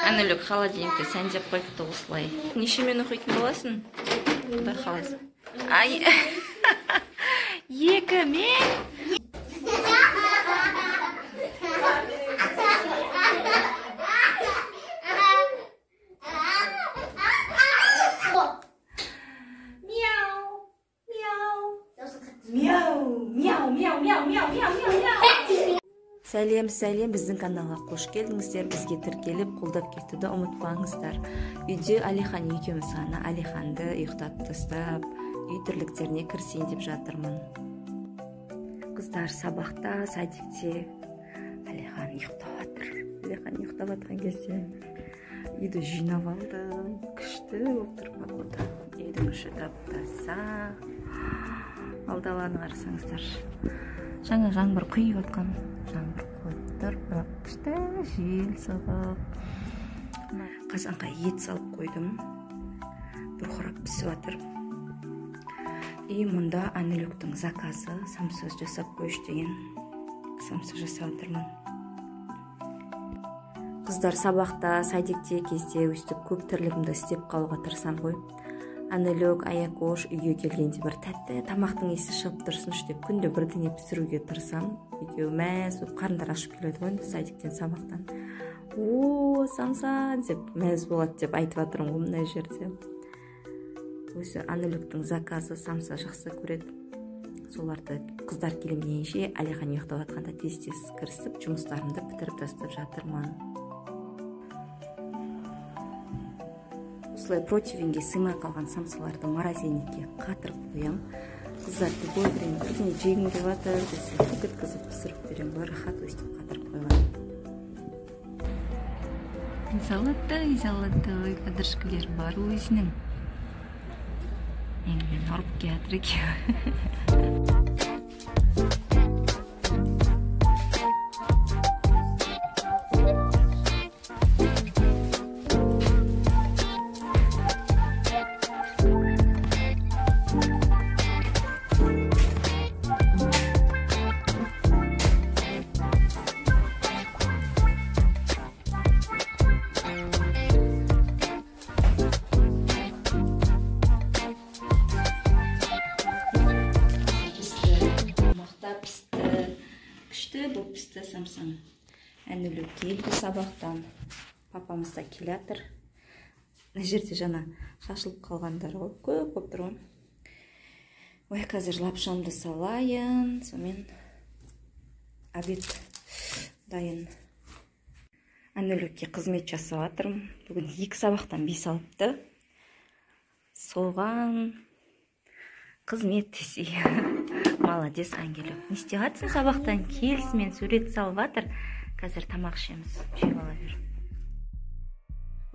Анелік холодильникті сән деп қойыпты осылай. Нешемен оқитын боласың? Құдай қалайсың. Ай, 2 мен. Сәлем, біздің каналға қош келдіңіздер. Бізге тіркеліп, қолдап кетуді ұмытпаңыздар. Үйде Алихан екеуміз ғана Алиханды ұйықтатып тастап, үй тірліктеріне кірісейін деп жатырмын. Қыздар сабақта, садикте Алихан ұйықтап жатыр. Алихан ұйықтап жатқан кезде үйді жинап алды. Күшті болып тұр погода. Үйдің іші тап-таза. Алдаланы қарасаңыздар. Жаңа жаңбыр құйып жатқан. Жаңбыр құйып тұр, бірақ күшті жел соғып. Қазанға ет салып қойдым. Бұрқырап пісіп жатыр. И мұнда Анеліктің заказы самса жасап қойыш деген. Самса жасап жатырмын. Қыздар сабақта, садикте кезде өстіп көп тірлігімді істеп қалуға тырысам ғой. Анелік, Аякош үйге келгенде бір тәтті тамақтың иісі шығып тұрсын деп күнде бірдеңе пісіруге тырысам. Екеуі мәз болып қарындар ашып келеді ғой садиктен сабақтан. О, самса деп мәз болады деп айтып жатырмын ғой мына жерде. Осы Анеліктің заказы самса жақсы көреді. Соларды қыздар келмейінше Алихан ұйықтап жатқанда тез-тез кірісіп, жұмыстарымды бітіріп тастап жатырмын. Осылай противенге сыймай қалған самсаларды морозильникке қатырып қоям. Қыздарды бойдырайын, бірдеңе жегім келіп жатыр десе, өткізіп пісіріп берем, рахат өстіп қатырып қойған. Золотой кадыршкілер бар өзінің. Мен ұрып келатыр екен. Бұл пісті самсан. Әнілік келді сабақтан. Папамыз да келатыр. Мына жерде жаңа шашылып қалғандар ғой. Көп тұр ғой. Ой, қазір лапшамды салайын. Сонымен обед дайын. Әнілікке қызмет жасап жатырмын. Бүгін 2 сабақтан 5 алыпты. Соған қызмет десе. Молодец, Ангелік. Не істеғатсың сабақтан келісімен сурет салып жатыр. Қазір тамақ ішеміз. Жеп ала бер.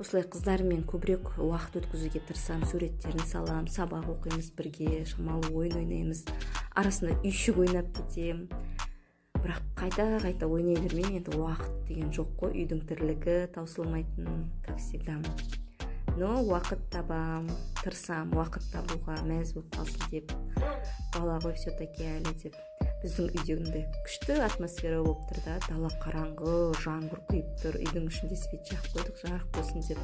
Осылай қыздармен көбірек уақыт өткізуге тырысам, суреттерін салам, сабақ оқимыз бірге, шамалы ойын ойнаймыз. Арасында үйшік ойнап кетем. Бірақ қайта ойнай бермеймін, енді уақыт деген жоқ қой, үйдің тірлігі таусылмайтын, как всегда. Но уақыт табам, тырысам, уақыт табуға мәз болып қалсын деп. Бала ғой все-таки әлі деп. Біздің үйдегінде күшті атмосфера болып тұр да, дала қараңғы, жаңбыр құйып тұр, үйдің ішінде свет жағып қойдық, жарық болсын деп.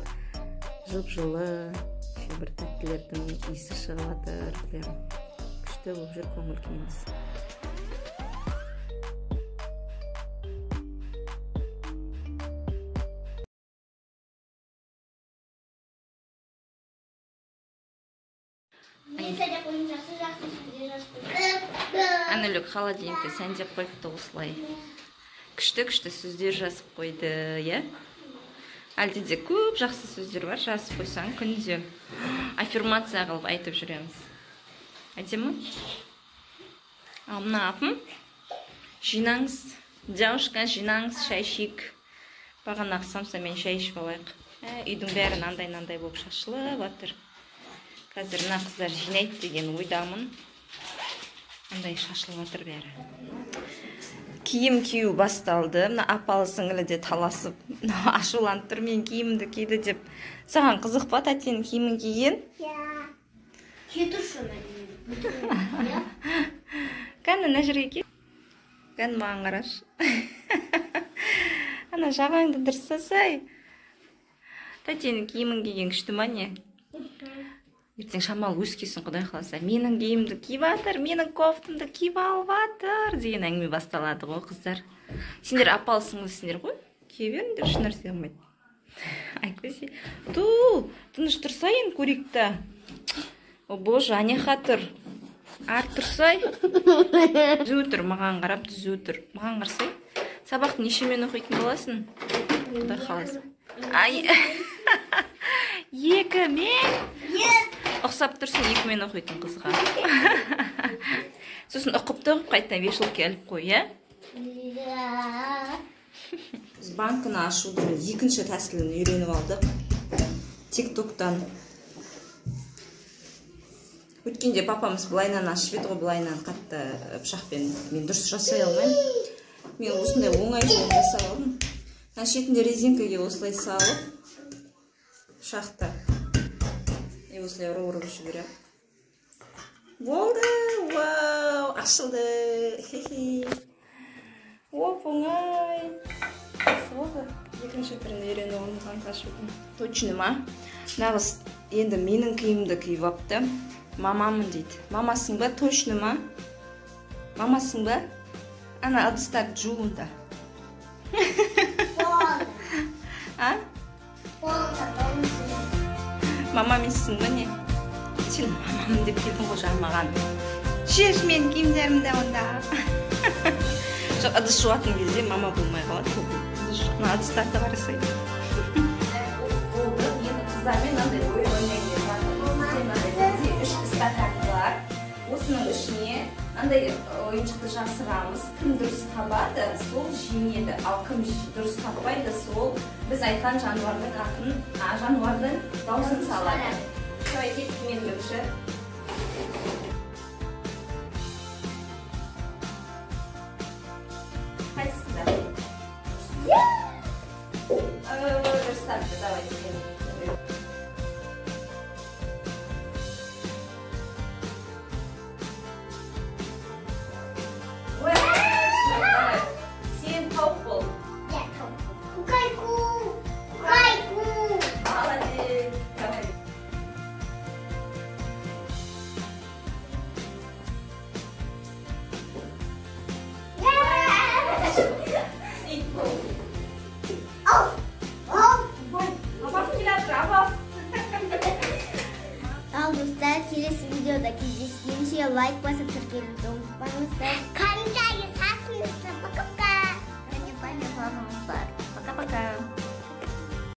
Жып-жылы, бір тәттілердің иісі шығып жатыр. Күшті болып жүр, көңіл күйіміз. Анелік холодильникті сән деп қойыпты осылай. Күшті сөздер жазып қойды, е? Әлде де көп жақсы сөздер бар, жазып қойсаң күнде аффирмация қылып айтып жүреміз. Әдемі? Ал мына апым, жинаңыз, девушка, жинаңыз, шай ішейік. Бағанағы самсамен шай ішіп алайық. Үйдің бәрі нандай болып шашылып жатыр. Қазір мына қыздар жинайды деген ойдамын. Андай шашылып жатыр бәрі. Киім кию басталды. Мына апалы сіңілі де таласып, ашуланып тұр, мен киімімді киді деп. Саған қызық па, тәтенің киімін киген? Иә. Кие тұршы мен. Кәні мына жерге кел. Кәні маған қарашы. Ана жағаңды дұрыстасай. Тәтенің киімін киген күшті ма не? Ертең шамал өскесін құдай қаласа. Менің киімді киіп жатыр, менің кофтымды киіп алып жатыр деген әңгіме басталады ғой, қыздар. Сендер апалсыңыз ғой? Кие беріңдер, еш нәрсе қылмайды. Ай, көсе. Тыныш тұрсайын көрейікті. О, боже, Аняха тұр. Арт тұрсай. Түзу тұр, маған қарап түзу тұр. Маған қарсай. Сабақты нешемен оқитын боласың? Құдай қаласа. Ай. Екі мен? Ұқсап тұрсын, екі мен оқитын қызға. Сосын ұқыпты ұқып қайтта вешілке әліп қой, е? Біз банкіні ашудың екінші тәсілін үйреніп алдық. Тик-токтан. Өткенде папамыз былайнан ашып еді ғой, былайнан қатты пышақпен. Мен дұрыс жасай алмаймын. Мен осындай оңай жолын жасап алдым. Шетінде резинкаге осылай салып, пышақты. Осылай ұрып жіберем. Болды! Вау! Ашылды! Хе-хе! Оп, оңай! Болды. Екінші түрін үйреніп оңған қашудың. Точно ма? Нағыз енді менің киімді киіп апты. Мамамын дейді. Мамасың ба? Точно ма? Мамасың ба? Ана ыдыстарды жуында. А? Мама менсің ба не? Сен мамам деп келдің ғой маған. Шеш мен киімдерімді онда. Жоқ, ыдыс жуатын кезде мама болмай қалады. Мына ыдыстарды қарасай. Қыздармен андай ой ойнайын деп үш стакан бар. Осының ішіне андай ойыншықты жасырамыз. Кім дұрыс табады, сол жеңеді. Ал кім дұрыс таппайды, сол біз айтқан жануардың дауысын салады. Шой кетті мен өкші. Қайсысында? Дұрыс тапты, давай сен. Al dostlar, kelesi videoda кездескенше лайк басып тіркелуді ұмытпаңыздар.